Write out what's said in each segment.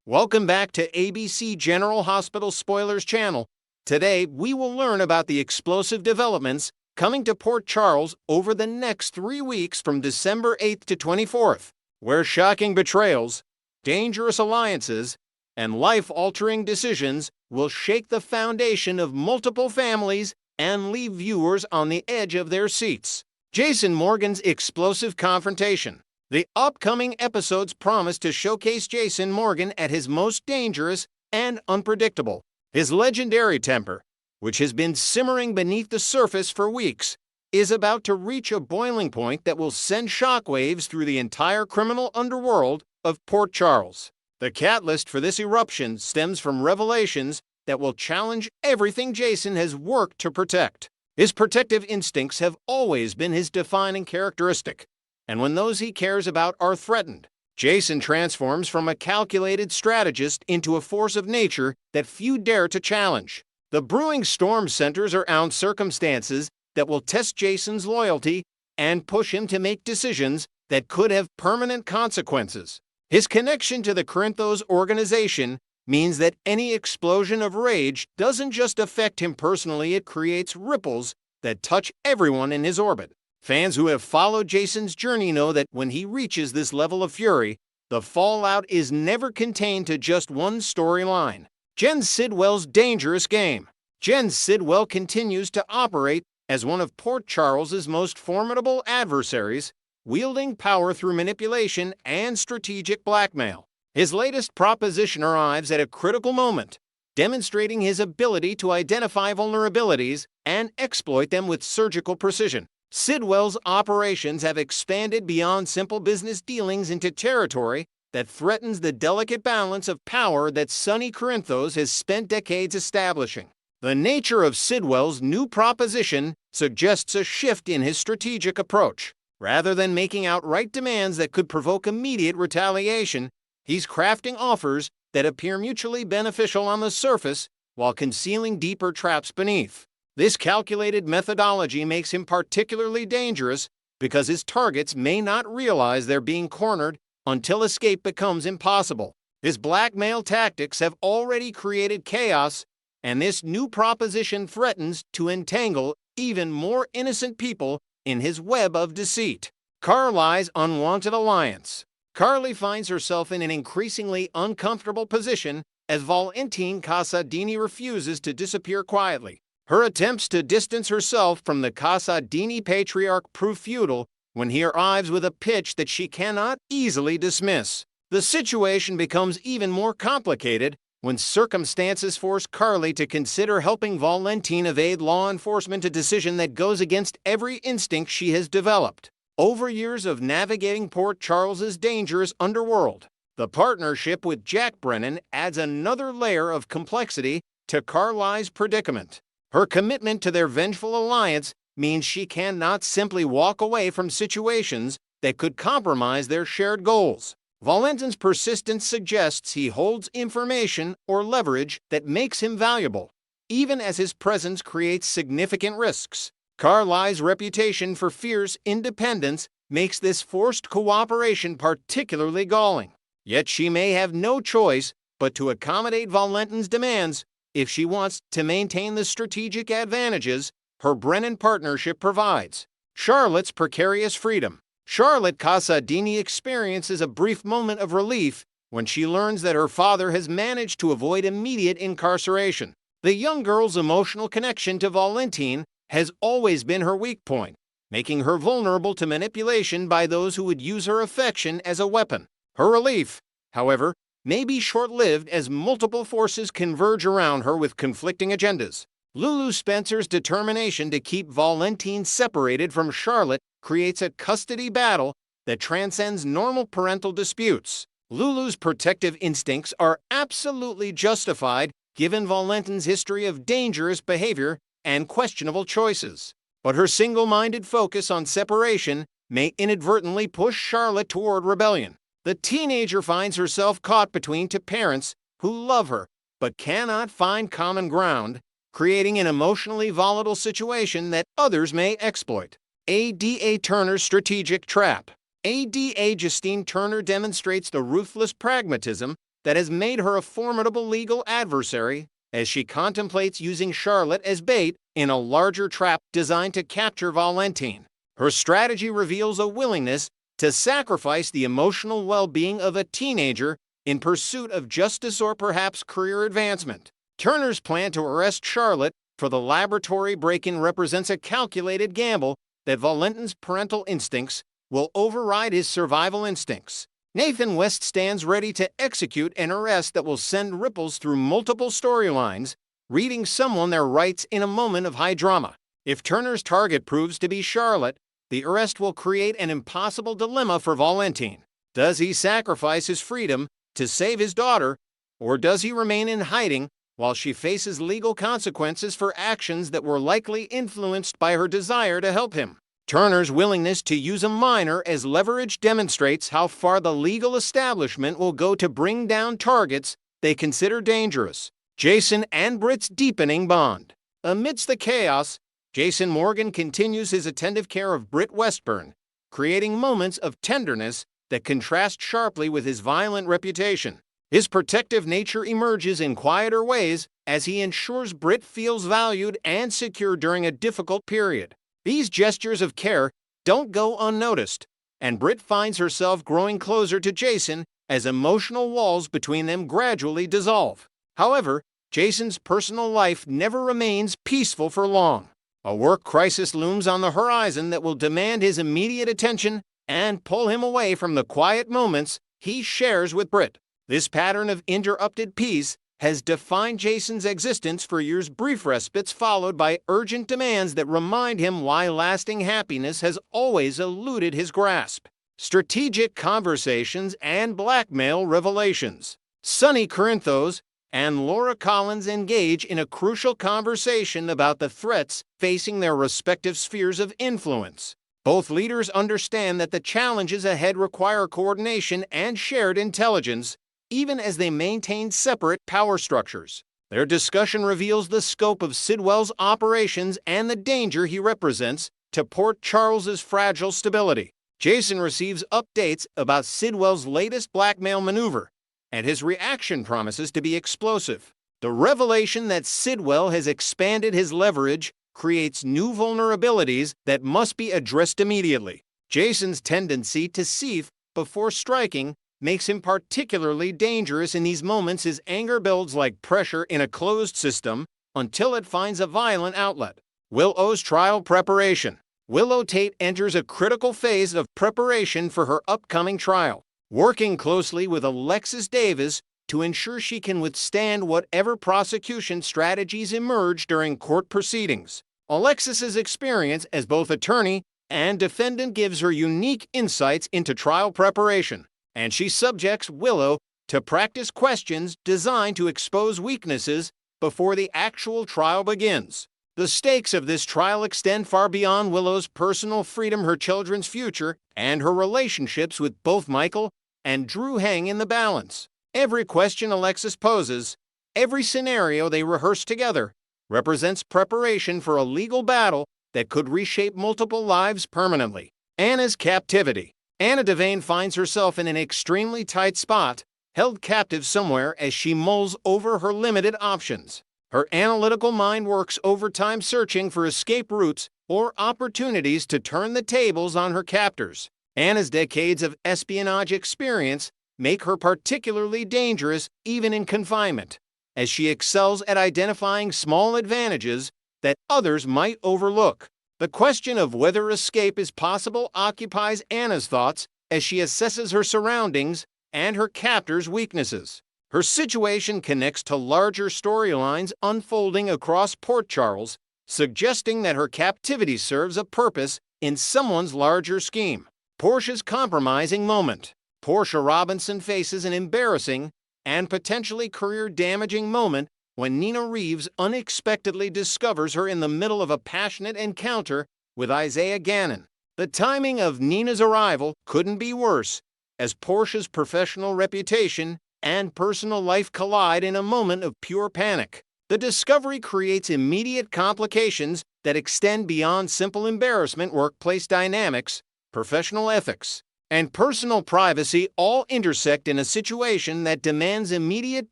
Welcome back to ABC General Hospital Spoilers channel. Today, we will learn about the explosive developments coming to Port Charles over the next 3 weeks from December 8th to 24th, where shocking betrayals, dangerous alliances, and life-altering decisions will shake the foundation of multiple families and leave viewers on the edge of their seats. Jason Morgan's explosive confrontation. The upcoming episodes promise to showcase Jason Morgan at his most dangerous and unpredictable. His legendary temper, which has been simmering beneath the surface for weeks, is about to reach a boiling point that will send shockwaves through the entire criminal underworld of Port Charles. The catalyst for this eruption stems from revelations that will challenge everything Jason has worked to protect. His protective instincts have always been his defining characteristic, and when those he cares about are threatened, Jason transforms from a calculated strategist into a force of nature that few dare to challenge. The brewing storm centers around circumstances that will test Jason's loyalty and push him to make decisions that could have permanent consequences. His connection to the Corinthos organization means that any explosion of rage doesn't just affect him personally, it creates ripples that touch everyone in his orbit. Fans who have followed Jason's journey know that when he reaches this level of fury, the fallout is never contained to just one storyline. Jen Sidwell's dangerous game. Jen Sidwell continues to operate as one of Port Charles's most formidable adversaries, wielding power through manipulation and strategic blackmail. His latest proposition arrives at a critical moment, demonstrating his ability to identify vulnerabilities and exploit them with surgical precision. Sidwell's operations have expanded beyond simple business dealings into territory that threatens the delicate balance of power that Sonny Corinthos has spent decades establishing. The nature of Sidwell's new proposition suggests a shift in his strategic approach. Rather than making outright demands that could provoke immediate retaliation, he's crafting offers that appear mutually beneficial on the surface while concealing deeper traps beneath. This calculated methodology makes him particularly dangerous because his targets may not realize they're being cornered until escape becomes impossible. His blackmail tactics have already created chaos, and this new proposition threatens to entangle even more innocent people in his web of deceit. Carly's unwanted alliance. Carly finds herself in an increasingly uncomfortable position as Valentine Casadini refuses to disappear quietly. Her attempts to distance herself from the Casadini patriarch prove futile when he arrives with a pitch that she cannot easily dismiss. The situation becomes even more complicated when circumstances force Carly to consider helping Valentine evade law enforcement, a decision that goes against every instinct she has developed. Over years of navigating Port Charles's dangerous underworld, the partnership with Jack Brennan adds another layer of complexity to Carly's predicament. Her commitment to their vengeful alliance means she cannot simply walk away from situations that could compromise their shared goals. Valentine's persistence suggests he holds information or leverage that makes him valuable, even as his presence creates significant risks. Carly's reputation for fierce independence makes this forced cooperation particularly galling. Yet she may have no choice but to accommodate Valentine's demands if she wants to maintain the strategic advantages her Brennan partnership provides. Charlotte's precarious freedom. Charlotte Casadini experiences a brief moment of relief when she learns that her father has managed to avoid immediate incarceration. The young girl's emotional connection to Valentine has always been her weak point, making her vulnerable to manipulation by those who would use her affection as a weapon. Her relief, however, may be short-lived as multiple forces converge around her with conflicting agendas. Lulu Spencer's determination to keep Valentine separated from Charlotte creates a custody battle that transcends normal parental disputes. Lulu's protective instincts are absolutely justified given Valentine's history of dangerous behavior and questionable choices. But her single-minded focus on separation may inadvertently push Charlotte toward rebellion. The teenager finds herself caught between two parents who love her but cannot find common ground, creating an emotionally volatile situation that others may exploit. A.D.A. Turner's strategic trap. A.D.A. Justine Turner demonstrates the ruthless pragmatism that has made her a formidable legal adversary as she contemplates using Charlotte as bait in a larger trap designed to capture Valentine. Her strategy reveals a willingness to sacrifice the emotional well-being of a teenager in pursuit of justice or perhaps career advancement. Turner's plan to arrest Charlotte for the laboratory break-in represents a calculated gamble that Valentine's parental instincts will override his survival instincts. Nathan West stands ready to execute an arrest that will send ripples through multiple storylines, reading someone their rights in a moment of high drama. If Turner's target proves to be Charlotte, the arrest will create an impossible dilemma for Valentine. Does he sacrifice his freedom to save his daughter, or does he remain in hiding while she faces legal consequences for actions that were likely influenced by her desire to help him? Turner's willingness to use a minor as leverage demonstrates how far the legal establishment will go to bring down targets they consider dangerous. Jason and Britt's deepening bond. Amidst the chaos, Jason Morgan continues his attentive care of Britt Westburn, creating moments of tenderness that contrast sharply with his violent reputation. His protective nature emerges in quieter ways as he ensures Britt feels valued and secure during a difficult period. These gestures of care don't go unnoticed, and Britt finds herself growing closer to Jason as emotional walls between them gradually dissolve. However, Jason's personal life never remains peaceful for long. A work crisis looms on the horizon that will demand his immediate attention and pull him away from the quiet moments he shares with Britt. This pattern of interrupted peace has defined Jason's existence for years, brief respites followed by urgent demands that remind him why lasting happiness has always eluded his grasp. Strategic conversations and blackmail revelations. Sonny Corinthos and Laura Collins engage in a crucial conversation about the threats facing their respective spheres of influence. Both leaders understand that the challenges ahead require coordination and shared intelligence, even as they maintain separate power structures. Their discussion reveals the scope of Sidwell's operations and the danger he represents to Port Charles's fragile stability. Jason receives updates about Sidwell's latest blackmail maneuver, and his reaction promises to be explosive. The revelation that Sidwell has expanded his leverage creates new vulnerabilities that must be addressed immediately. Jason's tendency to seethe before striking makes him particularly dangerous in these moments as anger builds like pressure in a closed system until it finds a violent outlet. Willow's trial preparation. Willow Tate enters a critical phase of preparation for her upcoming trial, working closely with Alexis Davis to ensure she can withstand whatever prosecution strategies emerge during court proceedings. Alexis's experience as both attorney and defendant gives her unique insights into trial preparation, and she subjects Willow to practice questions designed to expose weaknesses before the actual trial begins. The stakes of this trial extend far beyond Willow's personal freedom, her children's future, and her relationships with both Michael and Drew hang in the balance. Every question Alexis poses, every scenario they rehearse together, represents preparation for a legal battle that could reshape multiple lives permanently. Anna's captivity. Anna Devane finds herself in an extremely tight spot, held captive somewhere as she mulls over her limited options. Her analytical mind works overtime searching for escape routes or opportunities to turn the tables on her captors. Anna's decades of espionage experience make her particularly dangerous even in confinement, as she excels at identifying small advantages that others might overlook. The question of whether escape is possible occupies Anna's thoughts as she assesses her surroundings and her captor's weaknesses. Her situation connects to larger storylines unfolding across Port Charles, suggesting that her captivity serves a purpose in someone's larger scheme. Portia's compromising moment. Portia Robinson faces an embarrassing and potentially career-damaging moment when Nina Reeves unexpectedly discovers her in the middle of a passionate encounter with Isaiah Gannon. The timing of Nina's arrival couldn't be worse, as Portia's professional reputation and personal life collide in a moment of pure panic. The discovery creates immediate complications that extend beyond simple embarrassment, workplace dynamics, professional ethics, and personal privacy all intersect in a situation that demands immediate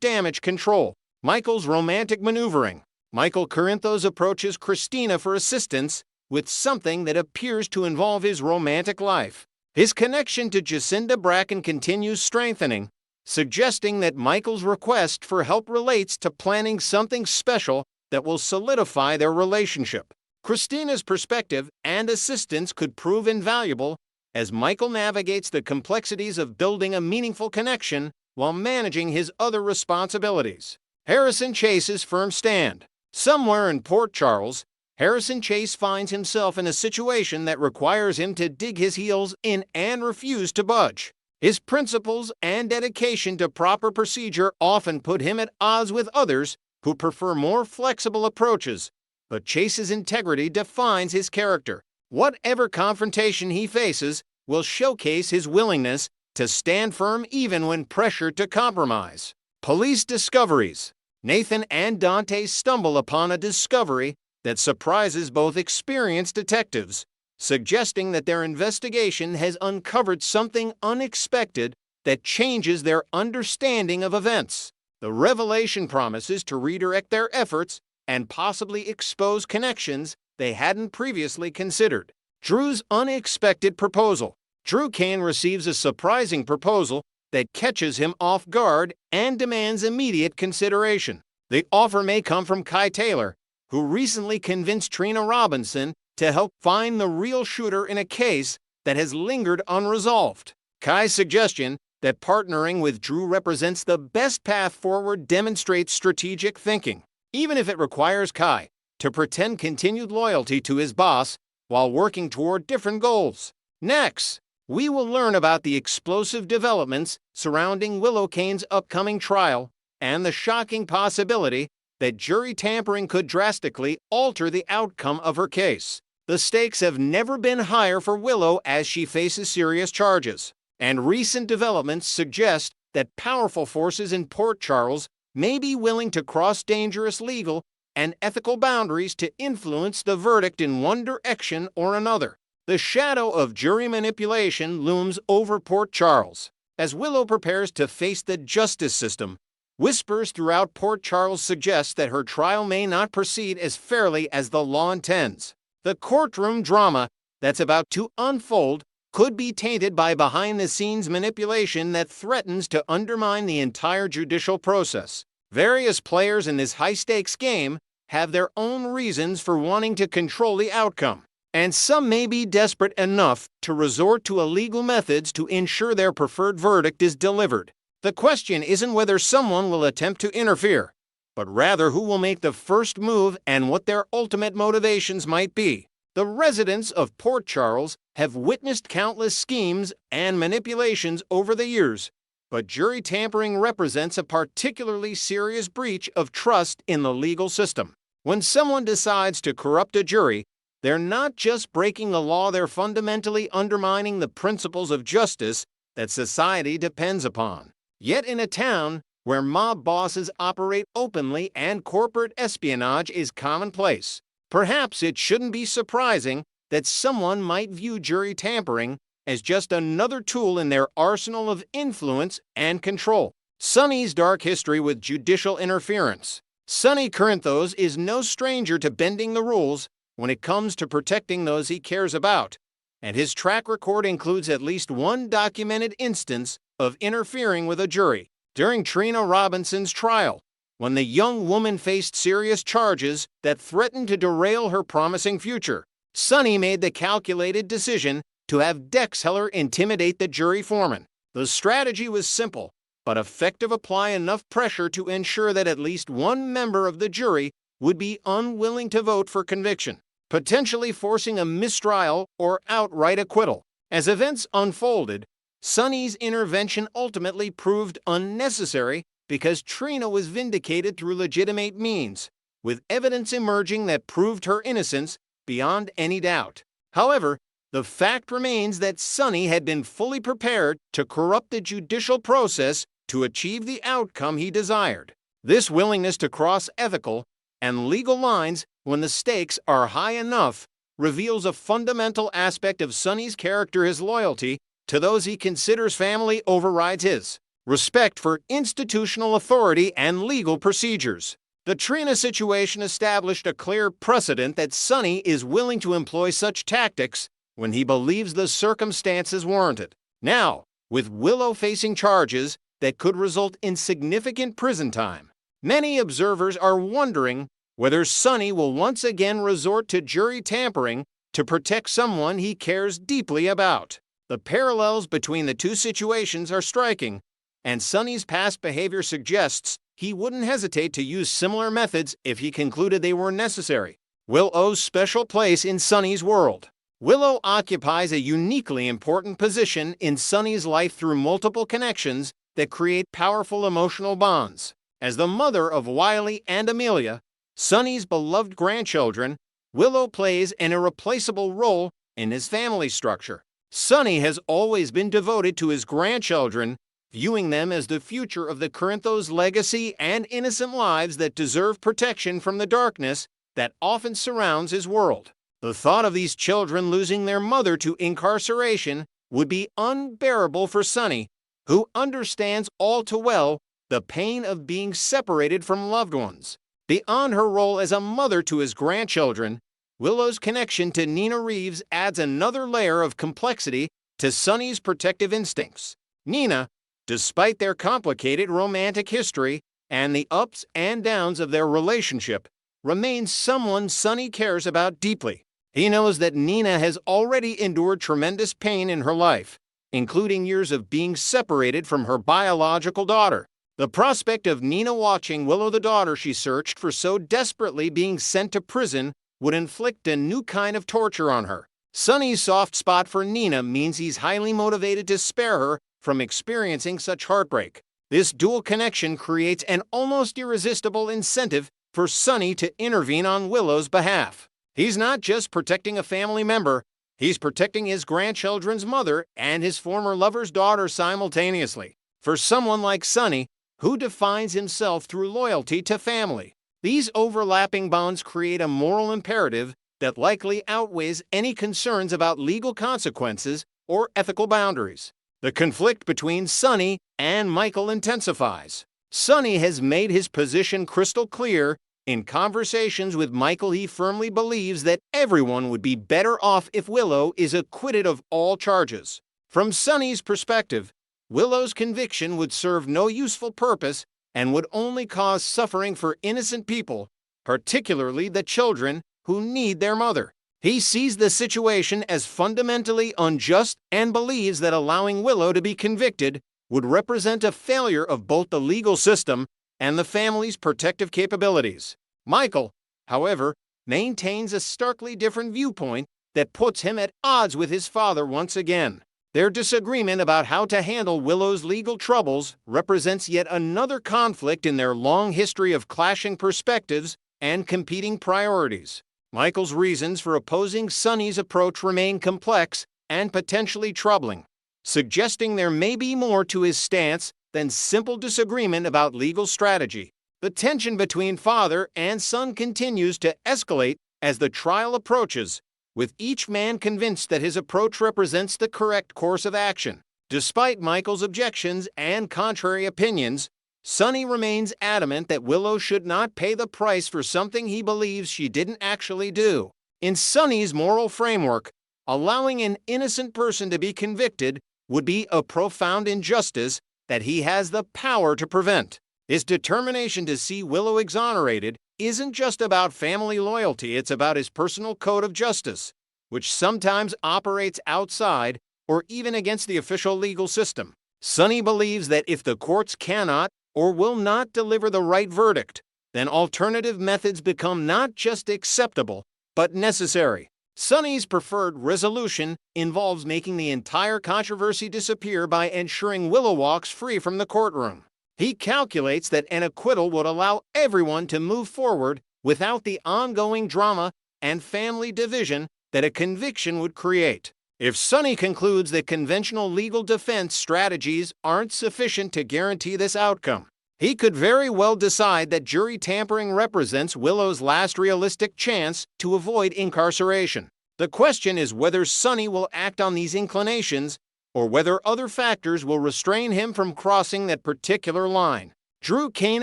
damage control. Michael's romantic maneuvering. Michael Corinthos approaches Christina for assistance with something that appears to involve his romantic life. His connection to Jacinda Bracken continues strengthening, suggesting that Michael's request for help relates to planning something special that will solidify their relationship. Christina's perspective and assistance could prove invaluable as Michael navigates the complexities of building a meaningful connection while managing his other responsibilities. Harrison Chase's firm stand. Somewhere in Port Charles, Harrison Chase finds himself in a situation that requires him to dig his heels in and refuse to budge. His principles and dedication to proper procedure often put him at odds with others who prefer more flexible approaches, but Chase's integrity defines his character. Whatever confrontation he faces will showcase his willingness to stand firm even when pressured to compromise. Police discoveries. Nathan and Dante stumble upon a discovery that surprises both experienced detectives, suggesting that their investigation has uncovered something unexpected that changes their understanding of events. The revelation promises to redirect their efforts and possibly expose connections they hadn't previously considered. Drew's unexpected proposal. Drew Kane receives a surprising proposal that catches him off guard and demands immediate consideration. The offer may come from Kai Taylor, who recently convinced Trina Robinson to help find the real shooter in a case that has lingered unresolved. Kai's suggestion that partnering with Drew represents the best path forward demonstrates strategic thinking, even if it requires Kai to pretend continued loyalty to his boss while working toward different goals. Next, we will learn about the explosive developments surrounding Willow Kane's upcoming trial and the shocking possibility that jury tampering could drastically alter the outcome of her case. The stakes have never been higher for Willow as she faces serious charges, and recent developments suggest that powerful forces in Port Charles may be willing to cross dangerous legal and ethical boundaries to influence the verdict in one direction or another. The shadow of jury manipulation looms over Port Charles. As Willow prepares to face the justice system, whispers throughout Port Charles suggest that her trial may not proceed as fairly as the law intends. The courtroom drama that's about to unfold could be tainted by behind-the-scenes manipulation that threatens to undermine the entire judicial process. Various players in this high-stakes game have their own reasons for wanting to control the outcome, and some may be desperate enough to resort to illegal methods to ensure their preferred verdict is delivered. The question isn't whether someone will attempt to interfere, but rather who will make the first move and what their ultimate motivations might be. The residents of Port Charles have witnessed countless schemes and manipulations over the years, but jury tampering represents a particularly serious breach of trust in the legal system. When someone decides to corrupt a jury, they're not just breaking the law, they're fundamentally undermining the principles of justice that society depends upon. Yet in a town where mob bosses operate openly and corporate espionage is commonplace, perhaps it shouldn't be surprising that someone might view jury tampering as just another tool in their arsenal of influence and control. Sonny's dark history with judicial interference. Sonny Corinthos is no stranger to bending the rules when it comes to protecting those he cares about, and his track record includes at least one documented instance of interfering with a jury. During Trina Robinson's trial, when the young woman faced serious charges that threatened to derail her promising future, Sonny made the calculated decision to have Dex Heller intimidate the jury foreman. The strategy was simple, but effective: apply enough pressure to ensure that at least one member of the jury would be unwilling to vote for conviction, potentially forcing a mistrial or outright acquittal. As events unfolded, Sonny's intervention ultimately proved unnecessary because Trina was vindicated through legitimate means, with evidence emerging that proved her innocence beyond any doubt. However, the fact remains that Sonny had been fully prepared to corrupt the judicial process to achieve the outcome he desired. This willingness to cross ethical and legal lines when the stakes are high enough reveals a fundamental aspect of Sonny's character: his loyalty to those he considers family overrides his respect for institutional authority and legal procedures. The Trina situation established a clear precedent that Sonny is willing to employ such tactics when he believes the circumstances warrant it. Now, with Willow facing charges that could result in significant prison time, many observers are wondering whether Sonny will once again resort to jury tampering to protect someone he cares deeply about. The parallels between the two situations are striking, and Sonny's past behavior suggests he wouldn't hesitate to use similar methods if he concluded they were necessary. Willow's special place in Sonny's world. Willow occupies a uniquely important position in Sonny's life through multiple connections that create powerful emotional bonds. As the mother of Wiley and Amelia, Sonny's beloved grandchildren, Willow plays an irreplaceable role in his family structure. Sonny has always been devoted to his grandchildren, viewing them as the future of the Corinthos' legacy and innocent lives that deserve protection from the darkness that often surrounds his world. The thought of these children losing their mother to incarceration would be unbearable for Sonny, who understands all too well the pain of being separated from loved ones. Beyond her role as a mother to his grandchildren, Willow's connection to Nina Reeves adds another layer of complexity to Sonny's protective instincts. Nina, despite their complicated romantic history and the ups and downs of their relationship, remains someone Sonny cares about deeply. He knows that Nina has already endured tremendous pain in her life, including years of being separated from her biological daughter. The prospect of Nina watching Willow, the daughter she searched for so desperately, being sent to prison would inflict a new kind of torture on her. Sonny's soft spot for Nina means he's highly motivated to spare her from experiencing such heartbreak. This dual connection creates an almost irresistible incentive for Sonny to intervene on Willow's behalf. He's not just protecting a family member, he's protecting his grandchildren's mother and his former lover's daughter simultaneously. For someone like Sonny, who defines himself through loyalty to family, these overlapping bonds create a moral imperative that likely outweighs any concerns about legal consequences or ethical boundaries. The conflict between Sonny and Michael intensifies. Sonny has made his position crystal clear. In conversations with Michael, he firmly believes that everyone would be better off if Willow is acquitted of all charges. From Sonny's perspective, Willow's conviction would serve no useful purpose and would only cause suffering for innocent people, particularly the children who need their mother. He sees the situation as fundamentally unjust and believes that allowing Willow to be convicted would represent a failure of both the legal system and the family's protective capabilities. Michael, however, maintains a starkly different viewpoint that puts him at odds with his father once again. Their disagreement about how to handle Willow's legal troubles represents yet another conflict in their long history of clashing perspectives and competing priorities. Michael's reasons for opposing Sonny's approach remain complex and potentially troubling, suggesting there may be more to his stance than simple disagreement about legal strategy. The tension between father and son continues to escalate as the trial approaches, with each man convinced that his approach represents the correct course of action. Despite Michael's objections and contrary opinions, Sonny remains adamant that Willow should not pay the price for something he believes she didn't actually do. In Sonny's moral framework, allowing an innocent person to be convicted would be a profound injustice that he has the power to prevent. His determination to see Willow exonerated isn't just about family loyalty, it's about his personal code of justice, which sometimes operates outside or even against the official legal system. Sonny believes that if the courts cannot or will not deliver the right verdict, then alternative methods become not just acceptable, but necessary. Sonny's preferred resolution involves making the entire controversy disappear by ensuring Willow walks free from the courtroom. He calculates that an acquittal would allow everyone to move forward without the ongoing drama and family division that a conviction would create. If Sonny concludes that conventional legal defense strategies aren't sufficient to guarantee this outcome, he could very well decide that jury tampering represents Willow's last realistic chance to avoid incarceration. The question is whether Sonny will act on these inclinations or whether other factors will restrain him from crossing that particular line. Drew Kane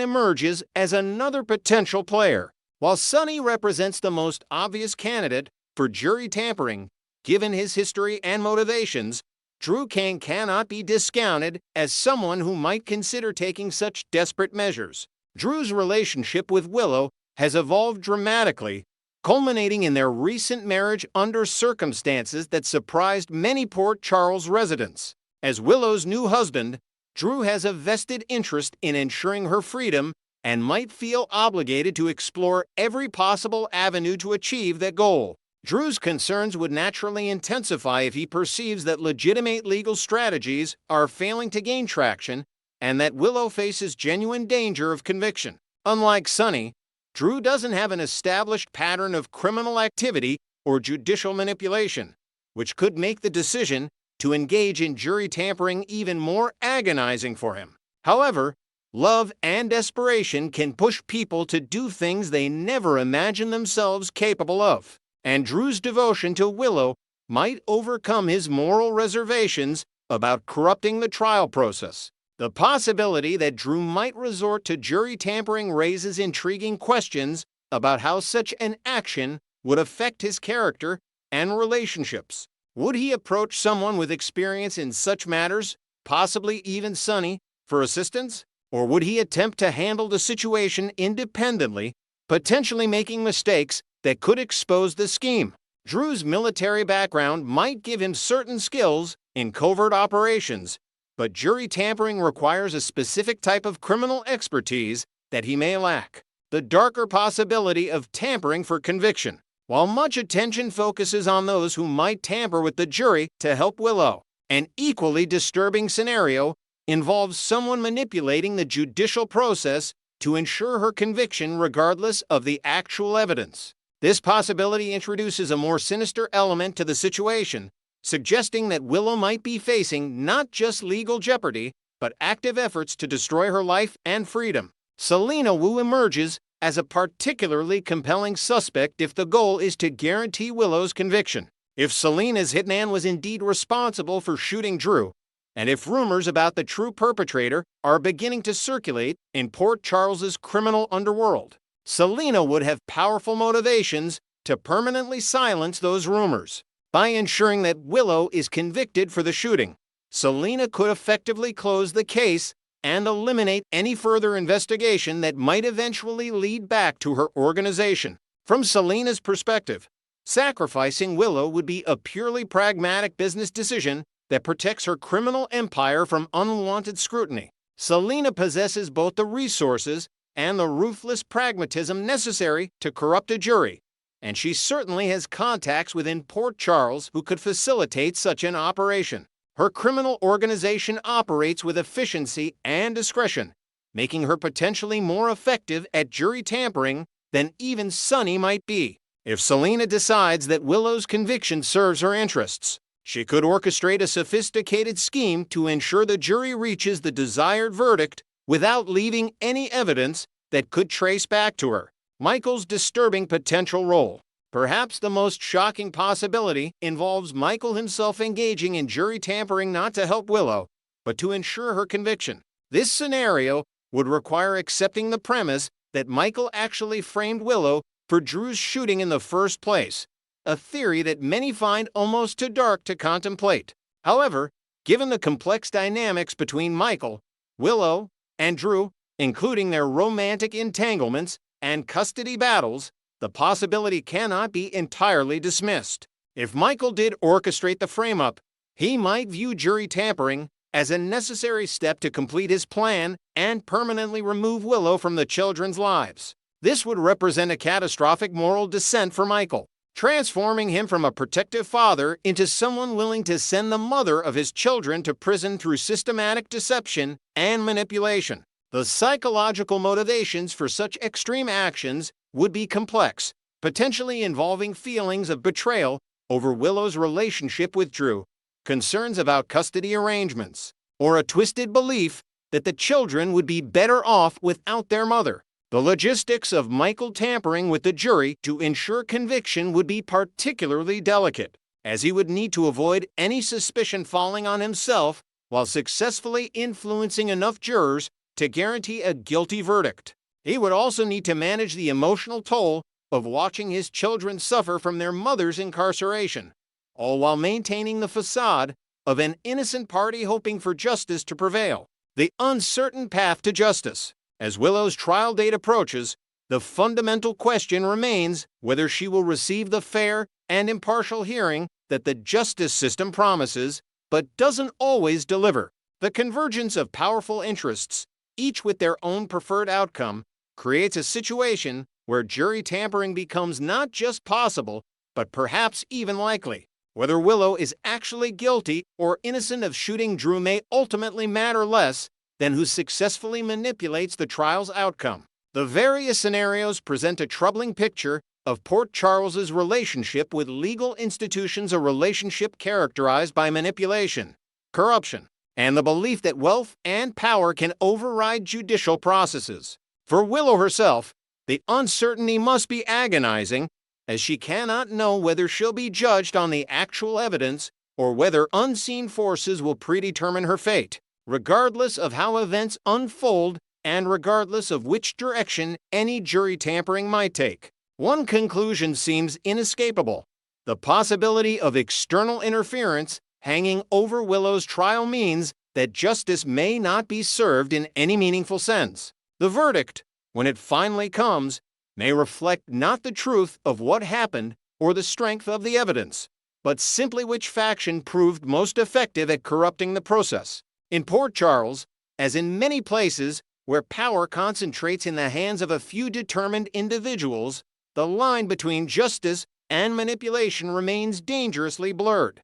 emerges as another potential player. While Sonny represents the most obvious candidate for jury tampering, given his history and motivations, Drew Kane cannot be discounted as someone who might consider taking such desperate measures. Drew's relationship with Willow has evolved dramatically, culminating in their recent marriage under circumstances that surprised many Port Charles residents. As Willow's new husband, Drew has a vested interest in ensuring her freedom and might feel obligated to explore every possible avenue to achieve that goal. Drew's concerns would naturally intensify if he perceives that legitimate legal strategies are failing to gain traction and that Willow faces genuine danger of conviction. Unlike Sonny, Drew doesn't have an established pattern of criminal activity or judicial manipulation, which could make the decision to engage in jury tampering even more agonizing for him. However, love and desperation can push people to do things they never imagined themselves capable of, and Drew's devotion to Willow might overcome his moral reservations about corrupting the trial process. The possibility that Drew might resort to jury tampering raises intriguing questions about how such an action would affect his character and relationships. Would he approach someone with experience in such matters, possibly even Sonny, for assistance? Or would he attempt to handle the situation independently, potentially making mistakes that could expose the scheme? Drew's military background might give him certain skills in covert operations, but jury tampering requires a specific type of criminal expertise that he may lack. The darker possibility of tampering for conviction. While much attention focuses on those who might tamper with the jury to help Willow, an equally disturbing scenario involves someone manipulating the judicial process to ensure her conviction regardless of the actual evidence. This possibility introduces a more sinister element to the situation, suggesting that Willow might be facing not just legal jeopardy, but active efforts to destroy her life and freedom. Selina emerges as a particularly compelling suspect if the goal is to guarantee Willow's conviction. If Selina's hitman was indeed responsible for shooting Drew, and if rumors about the true perpetrator are beginning to circulate in Port Charles's criminal underworld, Selina would have powerful motivations to permanently silence those rumors. By ensuring that Willow is convicted for the shooting, Selina could effectively close the case and eliminate any further investigation that might eventually lead back to her organization. From Selina's perspective, sacrificing Willow would be a purely pragmatic business decision that protects her criminal empire from unwanted scrutiny. Selina possesses both the resources and the ruthless pragmatism necessary to corrupt a jury, and she certainly has contacts within Port Charles who could facilitate such an operation. Her criminal organization operates with efficiency and discretion, making her potentially more effective at jury tampering than even Sonny might be. If Selina decides that Willow's conviction serves her interests, she could orchestrate a sophisticated scheme to ensure the jury reaches the desired verdict without leaving any evidence that could trace back to her. Michael's disturbing potential role. Perhaps the most shocking possibility involves Michael himself engaging in jury tampering not to help Willow, but to ensure her conviction. This scenario would require accepting the premise that Michael actually framed Willow for Drew's shooting in the first place, a theory that many find almost too dark to contemplate. However, given the complex dynamics between Michael, Willow, and Drew, including their romantic entanglements and custody battles, the possibility cannot be entirely dismissed. If Michael did orchestrate the frame-up, he might view jury tampering as a necessary step to complete his plan and permanently remove Willow from the children's lives. This would represent a catastrophic moral descent for Michael, transforming him from a protective father into someone willing to send the mother of his children to prison through systematic deception and manipulation. The psychological motivations for such extreme actions would be complex, potentially involving feelings of betrayal over Willow's relationship with Drew, concerns about custody arrangements, or a twisted belief that the children would be better off without their mother. The logistics of Michael tampering with the jury to ensure conviction would be particularly delicate, as he would need to avoid any suspicion falling on himself while successfully influencing enough jurors to guarantee a guilty verdict. He would also need to manage the emotional toll of watching his children suffer from their mother's incarceration, all while maintaining the facade of an innocent party hoping for justice to prevail. The uncertain path to justice. As Willow's trial date approaches, the fundamental question remains whether she will receive the fair and impartial hearing that the justice system promises, but doesn't always deliver. The convergence of powerful interests, each with their own preferred outcome, creates a situation where jury tampering becomes not just possible, but perhaps even likely. Whether Willow is actually guilty or innocent of shooting Drew may ultimately matter less than who successfully manipulates the trial's outcome. The various scenarios present a troubling picture of Port Charles's relationship with legal institutions, a relationship characterized by manipulation, corruption, and the belief that wealth and power can override judicial processes. For Willow herself, the uncertainty must be agonizing, as she cannot know whether she'll be judged on the actual evidence or whether unseen forces will predetermine her fate. Regardless of how events unfold and regardless of which direction any jury tampering might take, one conclusion seems inescapable: the possibility of external interference hanging over Willow's trial means that justice may not be served in any meaningful sense. The verdict, when it finally comes, may reflect not the truth of what happened or the strength of the evidence, but simply which faction proved most effective at corrupting the process. In Port Charles, as in many places where power concentrates in the hands of a few determined individuals, the line between justice and manipulation remains dangerously blurred.